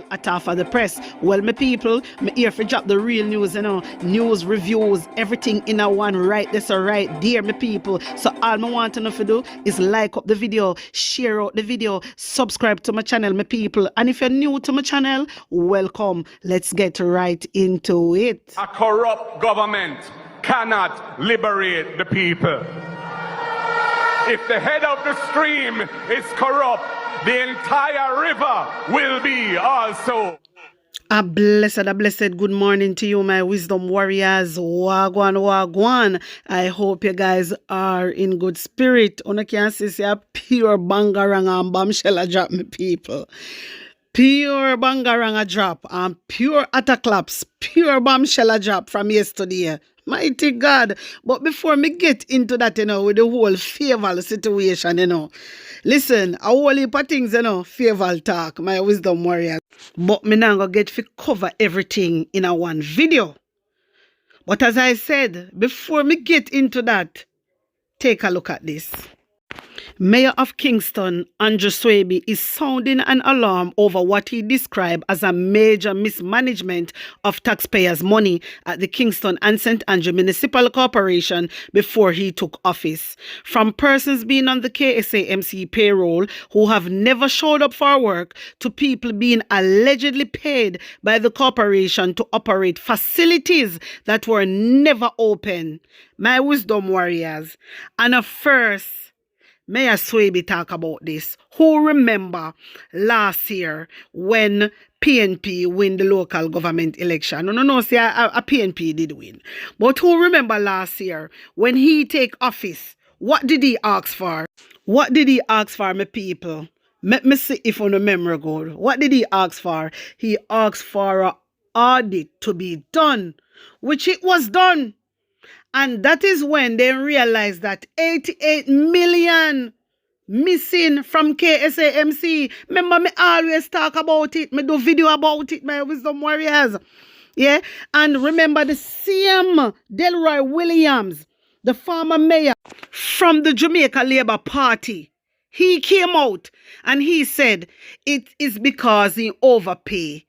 At half of the press. Well, my people, me here for drop the real news, news, reviews, everything in a one right this or right there, my people. So all I want to know to do is like up the video, share out the video, subscribe to my channel, my people. And if you're new to my channel, welcome. Let's get right into it. A corrupt government cannot liberate the people. If the head of the stream is corrupt, the entire river will be also. A blessed good morning to you, my wisdom warriors. Wagwan, wagwan. I hope you guys are in good spirit. Una can see a pure bangarang and bombshell drop, me people. Pure bangarang drop and pure attacklaps, pure bombshell drop from yesterday. Mighty God. But before me get into that, with the whole favor situation, listen, a whole heap of things, favor talk, my wisdom warrior. But me now go get to cover everything in a one video. But as I said, before me get into that, take a look at this. Mayor of Kingston, Andrew Swaby, is sounding an alarm over what he described as a major mismanagement of taxpayers' money at the Kingston and St. Andrew Municipal Corporation before he took office. From persons being on the KSAMC payroll who have never showed up for work to people being allegedly paid by the corporation to operate facilities that were never open. My wisdom warriors. And at first, Mayor Swaby talk about this. Who remember last year when PNP win the local government election? No, say a PNP did win. But who remember last year when he take office? What did he ask for? What did he ask for, my people? Let me see if on the memory good. What did he ask for? He asked for an audit to be done, which it was done. And that is when they realized that 88 million missing from KSAMC. Remember, me always talk about it. Me do video about it, my wisdom warriors. Yeah? And remember the same Delroy Williams, the former mayor from the Jamaica Labour Party. He came out and he said it is because he overpay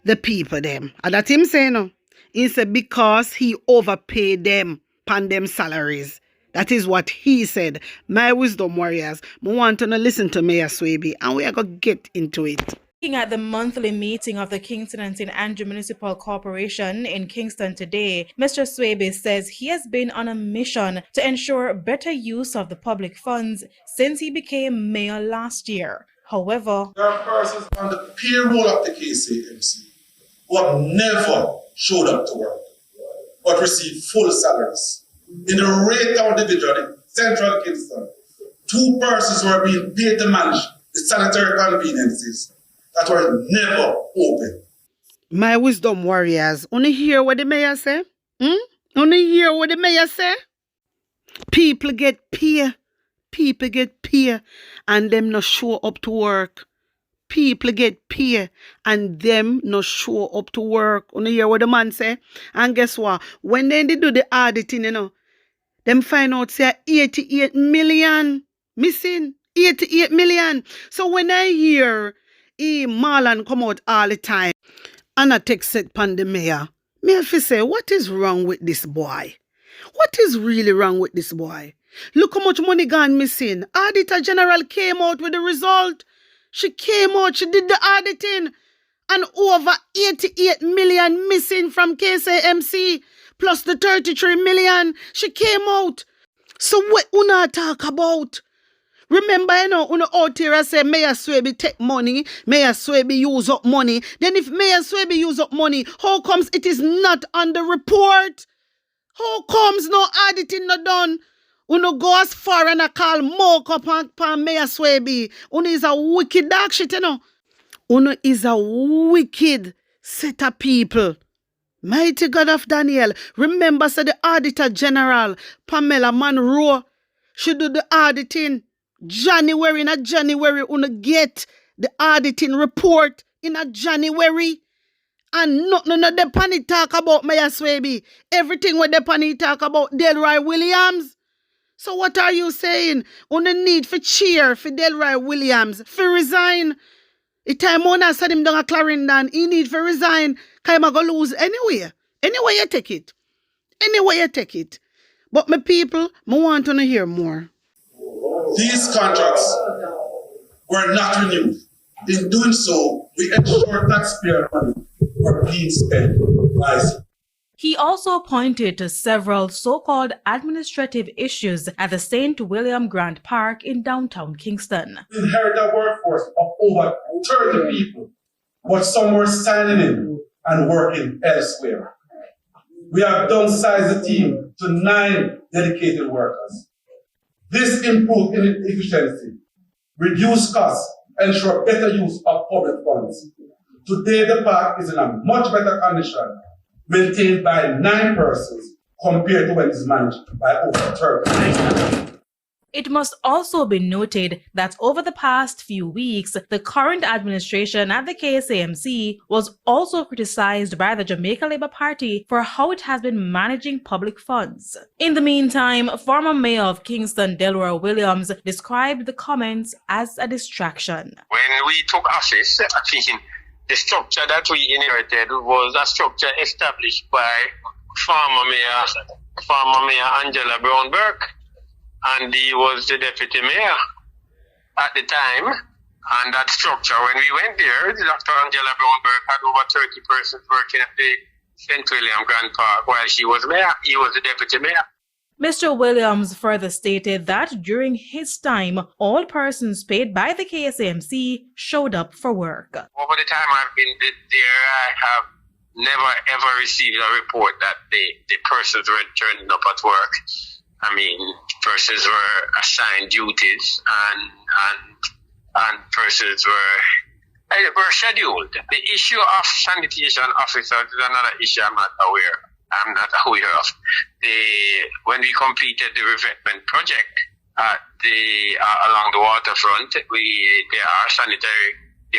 the people them. And that's him saying no. He said because he overpaid them pan them salaries. That is what he said. My wisdom warriors, I want to listen to Mayor Swaby and we are going to get into it. Looking at the monthly meeting of the Kingston and St. Andrew Municipal Corporation in Kingston today, Mr. Swaby says he has been on a mission to ensure better use of the public funds since he became mayor last year. However, there are persons on the payroll of the KSAMC who have never showed up to work, but received full salaries. In the Raytown division in central Kingston, 2 persons were being paid to manage the sanitary conveniences that were never open. My wisdom warriors, only hear what the mayor say? Only hear what the mayor say? People get paid. People get paid and them not show up to work. People get paid and them not show up to work. You hear what the man say? And guess what? When they do the auditing, them find out say 88 million missing. 88 million. So when I hear Marlon come out all the time and I take set pan the mayor, me have to say, what is wrong with this boy? What is really wrong with this boy? Look how much money gone missing. Auditor General came out with the result. She came out, she did the auditing, and over 88 million missing from KSAMC, plus the 33 million. She came out. So what una talk about? Remember, una out here say Mayor Swaby take money, Mayor Swaby use up money. Then if Mayor Swaby use up money, how comes it is not on the report? How comes no auditing not done? Uno go as far and I call mock up on Mayor Swaby. Uno is a wicked dog shit, Uno is a wicked set of people. Mighty God of Daniel. Remember, said the Auditor General, Pamela Monroe, she do the auditing. January, in a January, uno get the auditing report in a January. And nothing of the panny talk about Mayor Swaby. Everything with the panny talk about Delroy Williams. So what are you saying? On the need for cheer for Delroy Williams for resign. The time Mona send him down a Clarendon, he need to resign. Because he go lose anywhere. Anywhere you take it. Anywhere you take it. But my people, I want to hear more. These contracts were not renewed. In doing so, we ensure taxpayer money were being spent wisely. He also pointed to several so-called administrative issues at the St. William Grant Park in downtown Kingston. We inherited a workforce of over 30 people, but some were signing in and working elsewhere. We have downsized the team to 9 dedicated workers. This improved efficiency, reduced costs, ensure better use of public funds. Today, the park is in a much better condition, maintained by 9 persons compared to when it is managed by over 30. It must also be noted that over the past few weeks, the current administration at the KSAMC was also criticized by the Jamaica Labour Party for how it has been managing public funds. In the meantime, former Mayor of Kingston, Delroy Williams, described the comments as a distraction. When we took office, I think the structure that we inherited was a structure established by former Mayor Angela Brown-Burke. And he was the deputy mayor at the time. And that structure, when we went there, Dr. Angela Brown-Burke had over 30 persons working at the St. William Grant Park while she was mayor. He was the deputy mayor. Mr. Williams further stated that during his time, all persons paid by the KSAMC showed up for work. Over the time I've been there, I have never ever received a report that the persons were turning up at work. I mean, persons were assigned duties and persons were scheduled. The issue of sanitation officers is another issue I'm not aware of. When we completed the revetment project at along the waterfront, there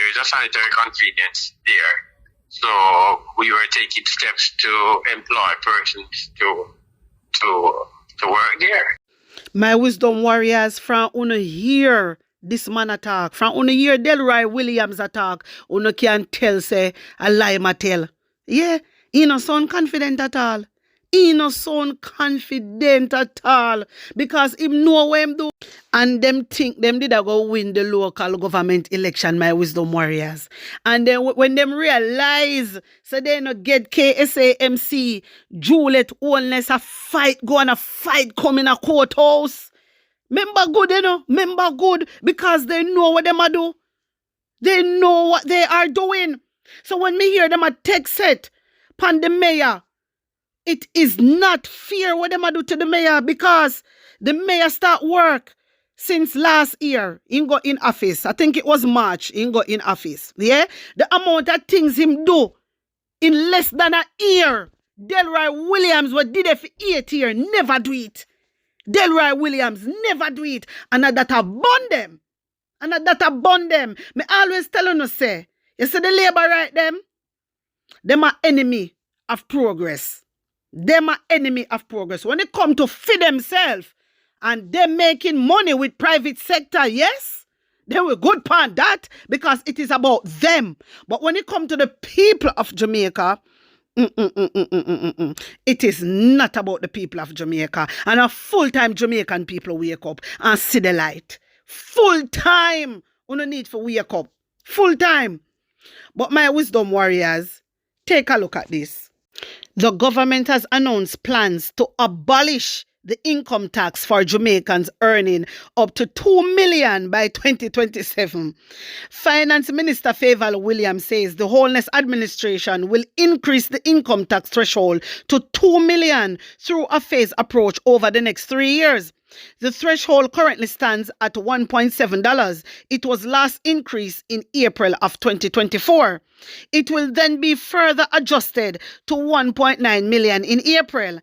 is a sanitary convenience there. So we were taking steps to employ persons to work there. My wisdom warriors, from una hear this man attack, from una hear Delroy Williams attack, una can tell say a lie ma tell. Yeah, he no sound confident at all. He no sound confident at all. Because him know what him do. And them think them did go win the local government election, my wisdom warriors. And then when them realize, so they no get KSAMC, Juliet Wellness a fight, go on a fight come in a courthouse. Remember good, you know? Remember good, because they know what them a do. They know what they are doing. So when me hear them a text set pan the mayor, it is not fear what them a do to the mayor, because the mayor start work since last year. He got in office. I think it was March. He got in office. Yeah? The amount of things him do in less than a year. Delroy Williams, what did it for 8 years, never do it. Delroy Williams never do it. And that a bond them. And that a bond them. Me always tell you, say, you see the labor right them? Them are enemy of progress. Them are enemy of progress. When it come to feed themselves, and them making money with private sector, yes, they were good part that, because it is about them. But when it come to the people of Jamaica, it is not about the people of Jamaica. And a full-time Jamaican people wake up and see the light. Full-time. We don't need to wake up. Full-time. But my wisdom warriors, take a look at this. The government has announced plans to abolish the income tax for Jamaicans earning up to $2 million by 2027. Finance Minister Favour Williams says the Wholeness Administration will increase the income tax threshold to $2 million through a phased approach over the next 3 years. The threshold currently stands at $1.7. It was last increased in April of 2024. It will then be further adjusted to $1.9 million in April.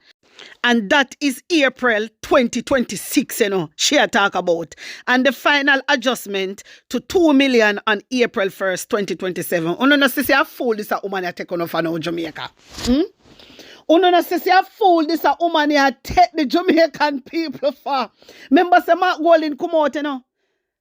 And that is April 2026, you know, she talk about. And the final adjustment to $2 million on April 1st, 2027. Uno no say a fool this a woman a take on for now Jamaica. Uno no say a fool this a woman a take the Jamaican people for. Remember say Mark Golin come out, you know.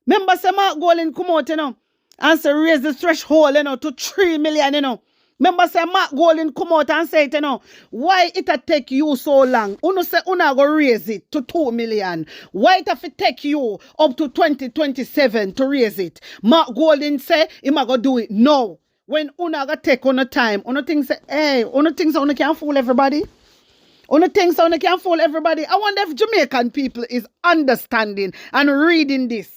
Remember say Mark Golin come out, you know. and say raise the threshold, to 3 million, Remember say Mark Golden come out and say it, why it a take you so long? Uno say una go raise it to 2 million. Why it have to take you up to 2027 to raise it? Mark Golden say he ma go do it now. When una go take on a time, una think say, hey, una think so una can fool everybody? Una think so una can fool everybody? I wonder if Jamaican people is understanding and reading this.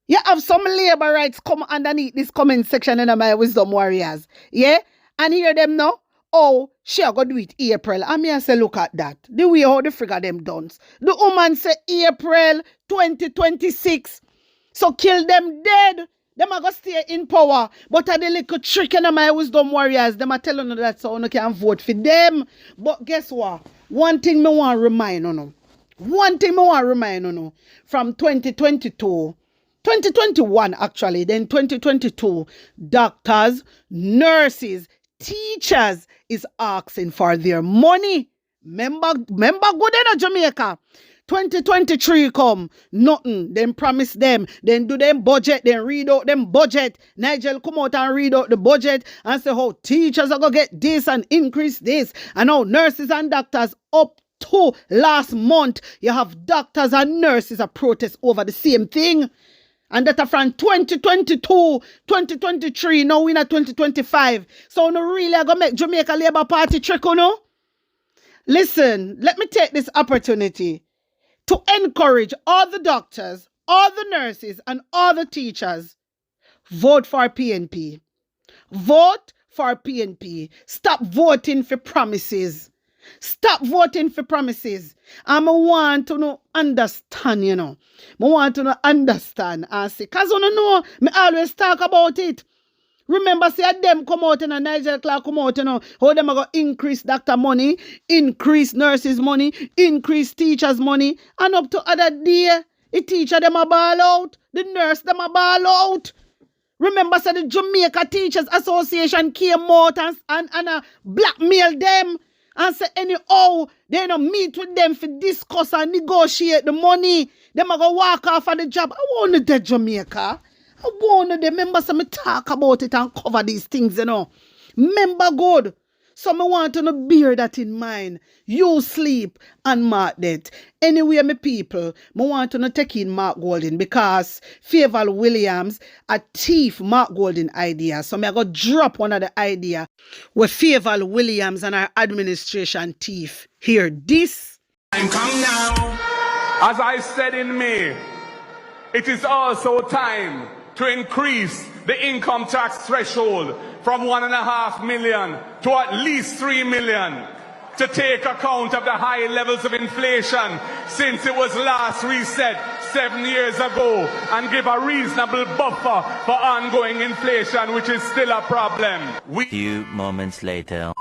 You have some labor rights come underneath this comment section in my Wisdom Warriors. Yeah? And hear them now. Oh, she go do it April. And me I say, look at that. The way how the figure them done. The woman say April 2026. So kill them dead. Them are going to stay in power. But at the little trick in my Wisdom Warriors, them are telling you that so you can vote for them. But guess what? One thing me want to remind you. From 2021 actually, then 2022, doctors, nurses, teachers is asking for their money. Remember good in Jamaica. 2023 come, nothing. Then promise them, then do them budget, then read out them budget. Nigel come out and read out the budget and say how teachers are going to get this and increase this. And how nurses and doctors up to last month, you have doctors and nurses a protest over the same thing. And that are from 2022, 2023, now we're in 2025. So no really are going to make Jamaica Labour Party trick, no? Listen, let me take this opportunity to encourage all the doctors, all the nurses, and all the teachers, vote for PNP. Vote for PNP. Stop voting for promises. Stop voting for promises. I want to understand, I want to understand and see. Because me always talk about it. Remember, say them come out and Nigel Clark come out, how them are going to increase doctor money, increase nurses money, increase teachers money, and up to other day, the teacher them a ball out, the nurse them a ball out. Remember, say the Jamaica Teachers Association came out and blackmail them and say anyhow, they don't meet with them for discuss and negotiate the money. Them a go walk off of the job. I want to dead Jamaica. I want to remember some talk about it and cover these things, Remember good. So I want to bear that in mind. You sleep and mark that. Anyway, my people, I want to take in Mark Golden because Favour Williams a thief Mark Golden idea. So I go drop one of the idea where Favour Williams and our administration thief. Hear this. Come now. As I said in May, it is also time to increase the income tax threshold from 1.5 million to at least 3 million to take account of the high levels of inflation since it was last reset 7 years ago and give a reasonable buffer for ongoing inflation, which is still a problem. Few moments later.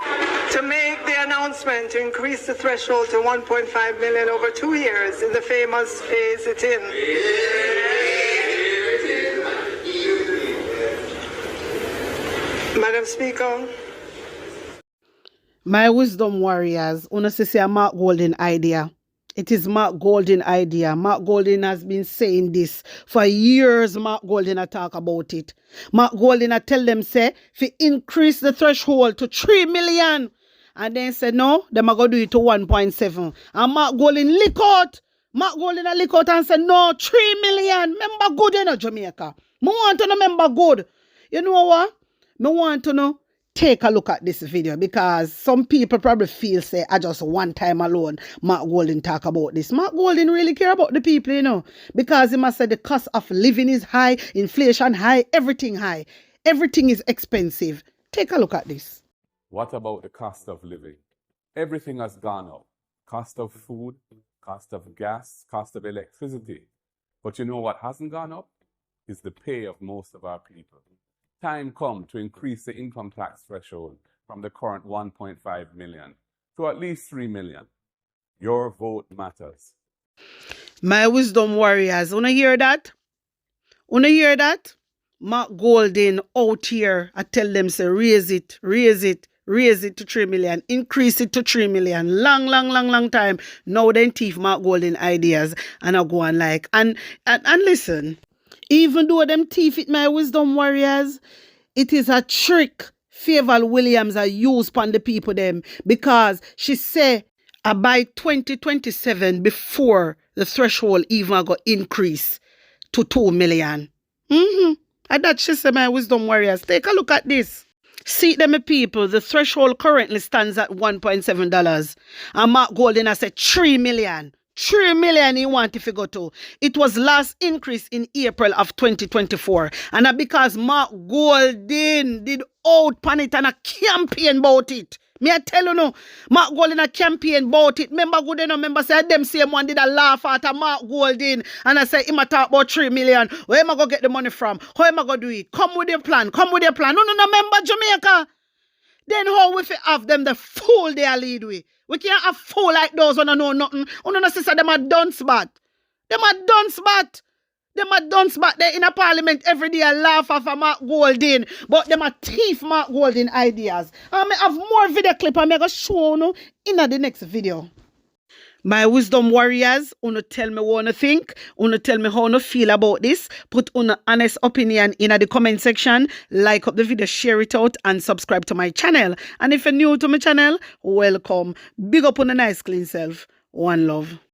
To make the announcement to increase the threshold to 1.5 million over 2 years in the famous phase it in. Madam Speaker. My Wisdom Warriors, una say Mark Golden idea. It is Mark Golden idea. Mark Golden has been saying this for years. Mark Golden talk about it. Mark Golden tell them say if increase the threshold to 3 million. And then say no, them are going to do it to 1.7. And Mark Golden lick out. Mark Golden lick out and say no, 3 million. Remember good in Jamaica. I want to remember good. You know what? I want to take a look at this video because some people probably feel say I just one time alone Mark Golden talk about this. Mark Golden really care about the people, because he must say the cost of living is high, inflation high, everything high. Everything is expensive. Take a look at this. What about the cost of living? Everything has gone up. Cost of food, cost of gas, cost of electricity. But you know what hasn't gone up? Is the pay of most of our people. Time come to increase the income tax threshold from the current 1.5 million to at least 3 million. Your vote matters. My Wisdom Warriors, wanna hear that? Wanna hear that? Mark Golden out here, I tell them say raise it to 3 million, increase it to 3 million. Long time. Now then thief Mark Golden ideas and I go on like and listen. Even though them thief it, my wisdom warriors, it is a trick Favor Williams are used upon the people them, because she say by 2027 before the threshold even go increase to 2 million. And that she say, my wisdom warriors, take a look at this. See them people, the threshold currently stands at $1.7. And Mark Golden has said 3 million. 3 million he want if he go to. It was last increase in April of 2024. And that because Mark Golden did out pan it and a campaign about it. Me I tell you no, Mark Golden a campaign about it. Remember good enough, remember say them same one did a laugh at a Mark Golden. And I say him a talk about 3 million. Where am I go get the money from? How am I go do it? Come with your plan. Come with your plan. No, remember Jamaica. Then how we have them the fool they are lead with? We can't have fool like those when I know nothing. No sister, them a dunce bat. Them a dunce bat. Them a dunce bat. They in a parliament every day and laugh off of Mark Golden. But them a thief Mark Golden ideas. I may have more video clip and I go show you in the next video. My wisdom warriors, wanna tell me what you think, wanna tell me how you feel about this. Put on honest opinion in the comment section. Like up the video, share it out, and subscribe to my channel. And if you're new to my channel, welcome. Big up on a nice clean self. One love.